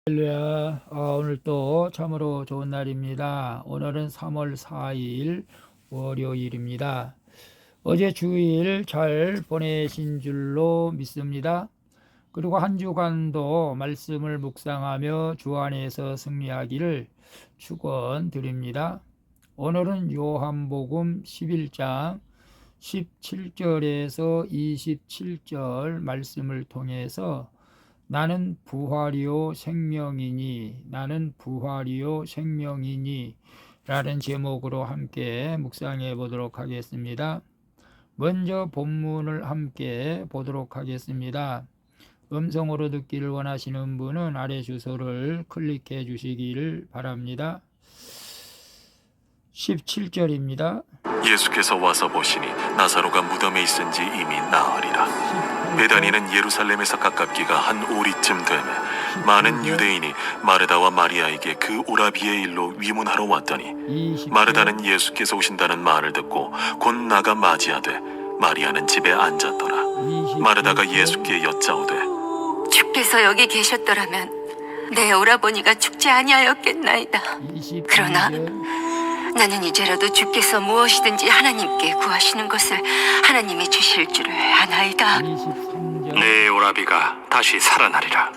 할렐루야. 오늘 또 참으로 좋은 날입니다. 오늘은 3월 4일 월요일입니다. 어제 주일 잘 보내신 줄로 믿습니다. 그리고 한 주간도 말씀을 묵상하며 주 안에서 승리하기를 축원드립니다. 오늘은 요한복음 11장 17절에서 27절 말씀을 통해서 나는 부활이요 생명이니 나는 부활이요 생명이니 라는 제목으로 함께 묵상해 보도록 하겠습니다. 먼저 본문을 함께 보도록 하겠습니다. 음성으로 듣기를 원하시는 분은 아래 주소를 클릭해 주시기를 바랍니다. 17절입니다. 예수께서 와서 보시니 나사로가 무덤에 있은지 이미 나으리라. 베다니는 예루살렘에서 가깝기가 한 오리쯤 되매 많은 유대인이 마르다와 마리아에게 그 오라비의 일로 위문하러 왔더니 마르다는 예수께서 오신다는 말을 듣고 곧 나가 맞이하되 마리아는 집에 앉았더라. 마르다가 예수께 여짜오되 주께서 여기 계셨더라면 내 오라버니가 죽지 아니하였겠나이다. 그러나 나는 이제라도 주께서 무엇이든지 하나님께 구하시는 것을 하나님이 주실 줄을 아나이다. 내 오라비가 다시 살아나리라.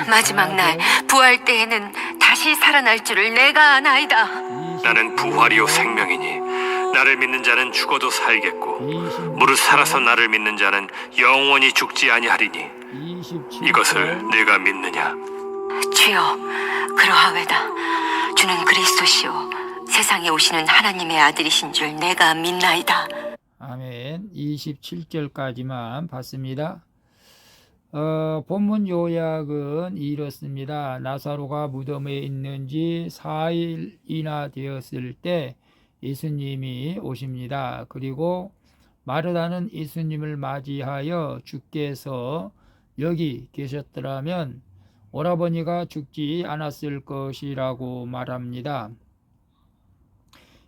마지막 날 부활 때에는 다시 살아날 줄을 내가 아나이다. 나는 부활이요 생명이니 나를 믿는 자는 죽어도 살겠고 무릇 살아서 나를 믿는 자는 영원히 죽지 아니하리니 이것을 내가 믿느냐? 주여, 그러하외다. 주는 그리스도시요 세상에 오시는 하나님의 아들이신 줄 내가 믿나이다. 아멘. 27절까지만 봤습니다. 본문 요약은 이렇습니다. 나사로가 무덤에 있는지 4일이나 되었을 때 예수님이 오십니다. 그리고 마르다는 예수님을 맞이하여 주께서 여기 계셨더라면 오라버니가 죽지 않았을 것이라고 말합니다.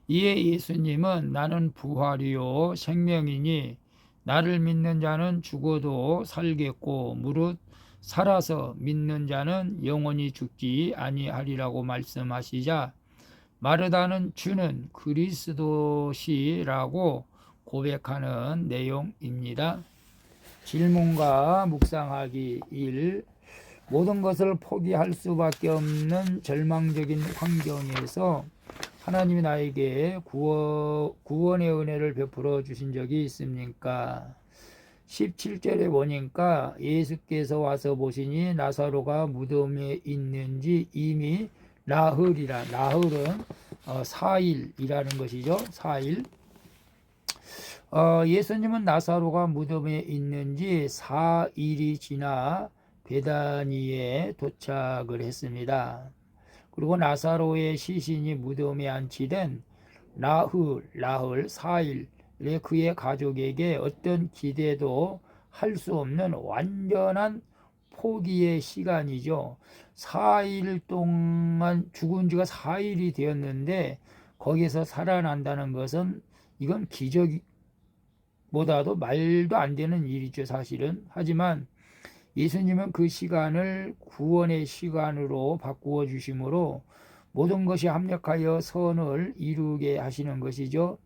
이에 예수님은 나는 부활이요 생명이니 나를 믿는 자는 죽어도 살겠고 무릇 살아서 믿는 자는 영원히 죽지 아니하리라고 말씀하시자 마르다는 주는 그리스도시라고 고백하는 내용입니다. 질문과 묵상하기 1. 모든 것을 포기할 수밖에 없는 절망적인 환경에서 하나님이 나에게 구원의 은혜를 베풀어 주신 적이 있습니까? 17절에 보니까 예수께서 와서 보시니 나사로가 무덤에 있는지 이미 나흘이라. 나흘은 4일이라는 것이죠. 4일. 예수님은 나사로가 무덤에 있는지 4일이 지나 베다니에 도착을 했습니다. 그리고 나사로의 시신이 무덤에 안치된 나흘 4일에 그의 가족에게 어떤 기대도 할 수 없는 완전한 포기의 시간이죠. 4일 동안 죽은 지가 4일이 되었는데 거기서 살아난다는 것은 이건 기적보다도 말도 안 되는 일이죠, 사실은. 하지만 예수님은 그 시간을 구원의 시간으로 바꾸어 주심으로 모든 것이 합력하여 선을 이루게 하시는 것이죠.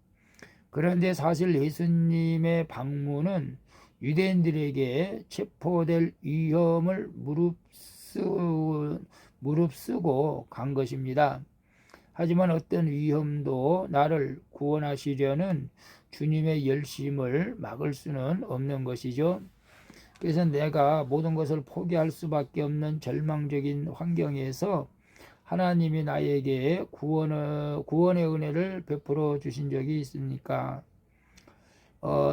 그런데 사실 예수님의 방문은 유대인들에게 체포될 위험을 무릅쓰고 간 것입니다. 하지만 어떤 위험도 나를 구원하시려는 주님의 열심을 막을 수는 없는 것이죠. 그래서 내가 모든 것을 포기할 수밖에 없는 절망적인 환경에서 하나님이 나에게 구원의 은혜를 베풀어 주신 적이 있습니까?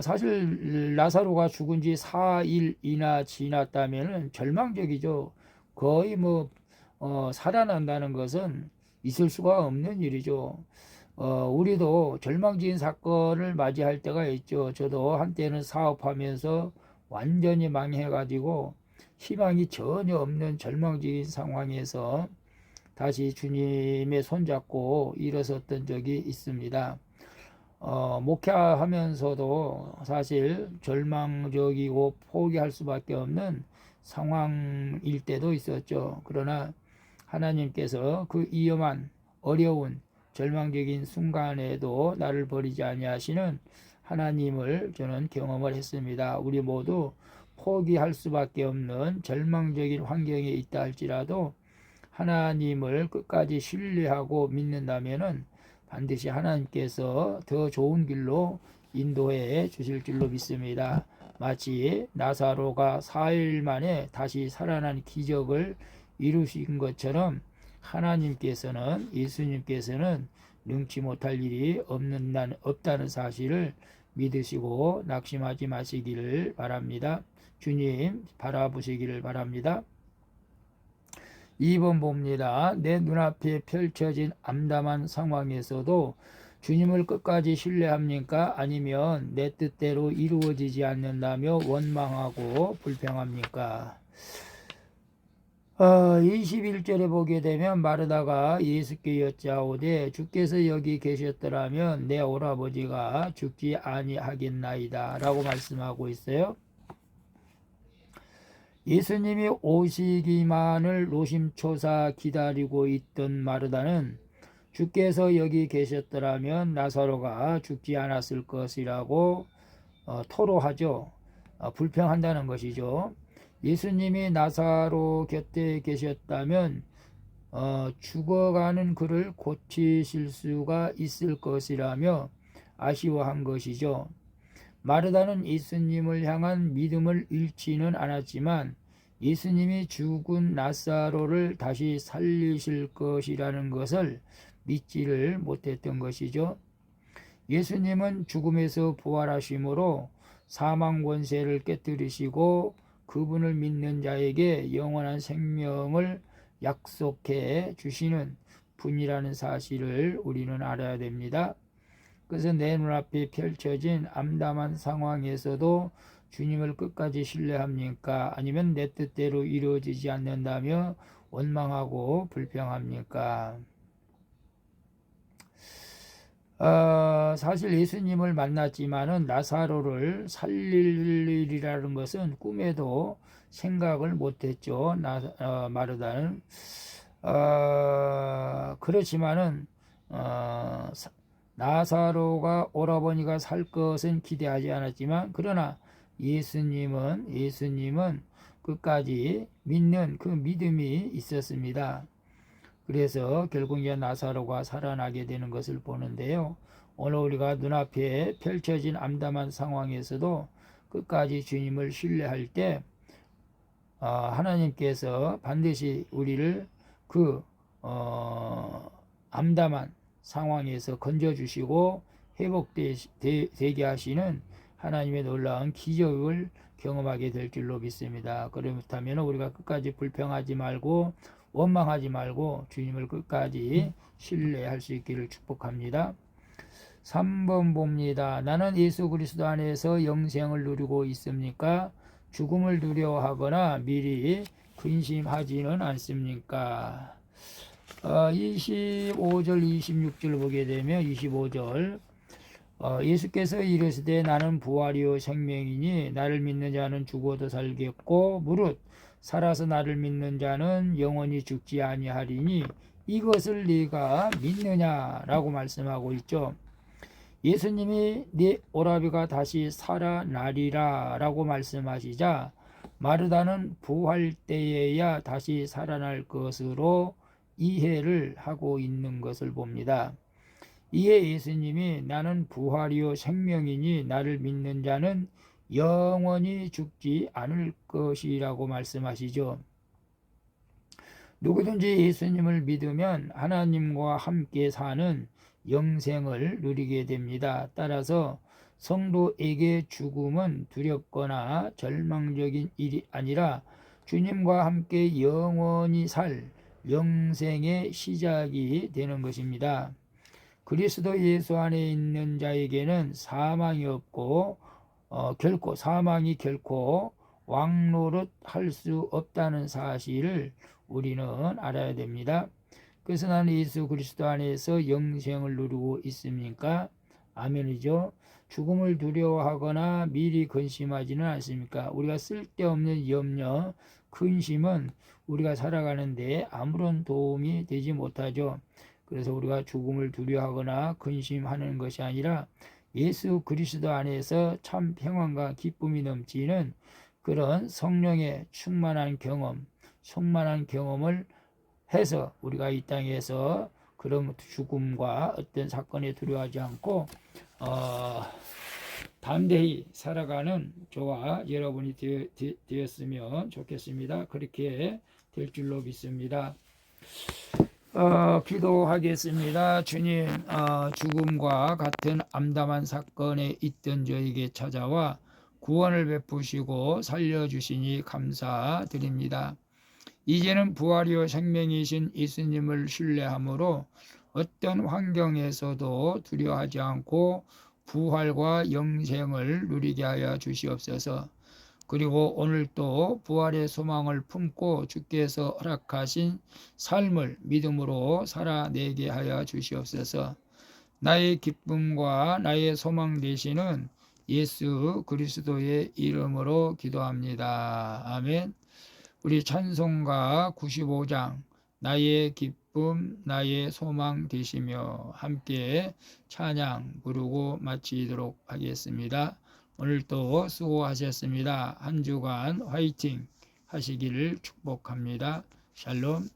사실 나사로가 죽은 지 4일이나 지났다면 절망적이죠. 거의 살아난다는 것은 있을 수가 없는 일이죠. 우리도 절망적인 사건을 맞이할 때가 있죠. 저도 한때는 사업하면서 완전히 망해가지고 희망이 전혀 없는 절망적인 상황에서 다시 주님의 손잡고 일어섰던 적이 있습니다. 목회하면서도 사실 절망적이고 포기할 수밖에 없는 상황일 때도 있었죠. 그러나 하나님께서 그 위험한 어려운 절망적인 순간에도 나를 버리지 아니하시는 하나님을 저는 경험을 했습니다. 우리 모두 포기할 수밖에 없는 절망적인 환경에 있다 할지라도 하나님을 끝까지 신뢰하고 믿는다면은 반드시 하나님께서 더 좋은 길로 인도해 주실 줄로 믿습니다. 마치 나사로가 4일 만에 다시 살아난 기적을 이루신 것처럼 하나님께서는, 예수님께서는 능치 못할 일이 없다는 사실을 믿으시고 낙심하지 마시기를 바랍니다. 주님 바라보시기를 바랍니다. 2번 봅니다. 내 눈앞에 펼쳐진 암담한 상황에서도 주님을 끝까지 신뢰합니까? 아니면 내 뜻대로 이루어지지 않는다며 원망하고 불평합니까? 21절에 보게 되면 마르다가 예수께 여짜오되 주께서 여기 계셨더라면 내 오라버지가 죽지 아니하겠나이다 라고 말씀하고 있어요. 예수님이 오시기만을 노심초사 기다리고 있던 마르다는 주께서 여기 계셨더라면 나사로가 죽지 않았을 것이라고 토로하죠. 불평한다는 것이죠. 예수님이 나사로 곁에 계셨다면 죽어가는 그를 고치실 수가 있을 것이라며 아쉬워한 것이죠. 마르다는 예수님을 향한 믿음을 잃지는 않았지만 예수님이 죽은 나사로를 다시 살리실 것이라는 것을 믿지를 못했던 것이죠. 예수님은 죽음에서 부활하심으로 사망 권세를 깨뜨리시고 그분을 믿는 자에게 영원한 생명을 약속해 주시는 분이라는 사실을 우리는 알아야 됩니다. 그래서 내 눈앞에 펼쳐진 암담한 상황에서도 주님을 끝까지 신뢰합니까? 아니면 내 뜻대로 이루어지지 않는다며 원망하고 불평합니까? 사실 예수님을 만났지만은 나사로를 살릴 일이라는 것은 꿈에도 생각을 못했죠. 마르다는 그렇지만은 나사로가 오라버니가 살 것은 기대하지 않았지만 그러나 예수님은 끝까지 믿는 그 믿음이 있었습니다. 그래서 결국 이제 나사로가 살아나게 되는 것을 보는데요. 오늘 우리가 눈앞에 펼쳐진 암담한 상황에서도 끝까지 주님을 신뢰할 때 하나님께서 반드시 우리를 그 암담한 상황에서 건져주시고 회복되게 하시는 하나님의 놀라운 기적을 경험하게 될 줄로 믿습니다. 그렇다면 우리가 끝까지 불평하지 말고 원망하지 말고 주님을 끝까지 신뢰할 수 있기를 축복합니다. 3번 봅니다. 나는 예수 그리스도 안에서 영생을 누리고 있습니까? 죽음을 두려워하거나 미리 근심하지는 않습니까? 25절 26절 보게 되면 25절 예수께서 이르시되 나는 부활이요 생명이니 나를 믿는 자는 죽어도 살겠고 무릇 살아서 나를 믿는 자는 영원히 죽지 아니하리니 이것을 네가 믿느냐라고 말씀하고 있죠. 예수님이 네 오라비가 다시 살아나리라 라고 말씀하시자 마르다는 부활 때에야 다시 살아날 것으로 이해를 하고 있는 것을 봅니다. 이에 예수님이 나는 부활이요 생명이니 나를 믿는 자는 영원히 죽지 않을 것이라고 말씀하시죠. 누구든지 예수님을 믿으면 하나님과 함께 사는 영생을 누리게 됩니다. 따라서 성도에게 죽음은 두렵거나 절망적인 일이 아니라 주님과 함께 영원히 살 영생의 시작이 되는 것입니다. 그리스도 예수 안에 있는 자에게는 사망이 없고 사망이 결코 왕노릇 할 수 없다는 사실을 우리는 알아야 됩니다. 그래서 나는 예수 그리스도 안에서 영생을 누리고 있습니까? 아멘이죠. 죽음을 두려워하거나 미리 근심하지는 않습니까? 우리가 쓸데없는 염려, 근심은 우리가 살아가는데 아무런 도움이 되지 못하죠. 그래서 우리가 죽음을 두려워하거나 근심하는 것이 아니라 예수 그리스도 안에서 참 평안과 기쁨이 넘치는 그런 성령의 충만한 경험을 해서 우리가 이 땅에서 그런 죽음과 어떤 사건에 두려워하지 않고 담대히 살아가는 저와 여러분이 되었으면 좋겠습니다. 그렇게 될 줄로 믿습니다. 기도하겠습니다. 주님, 죽음과 같은 암담한 사건에 있던 저에게 찾아와 구원을 베푸시고 살려주시니 감사드립니다. 이제는 부활이요 생명이신 예수님을 신뢰함으로 어떤 환경에서도 두려워하지 않고 부활과 영생을 누리게 하여 주시옵소서. 그리고 오늘 또 부활의 소망을 품고 주께서 허락하신 삶을 믿음으로 살아내게 하여 주시옵소서. 나의 기쁨과 나의 소망 되시는 예수 그리스도의 이름으로 기도합니다. 아멘. 우리 찬송가 95장 나의 기쁨 나의 소망 되시며 함께 찬양 부르고 마치도록 하겠습니다. 오늘도 수고하셨습니다. 한 주간 화이팅 하시기를 축복합니다. 샬롬.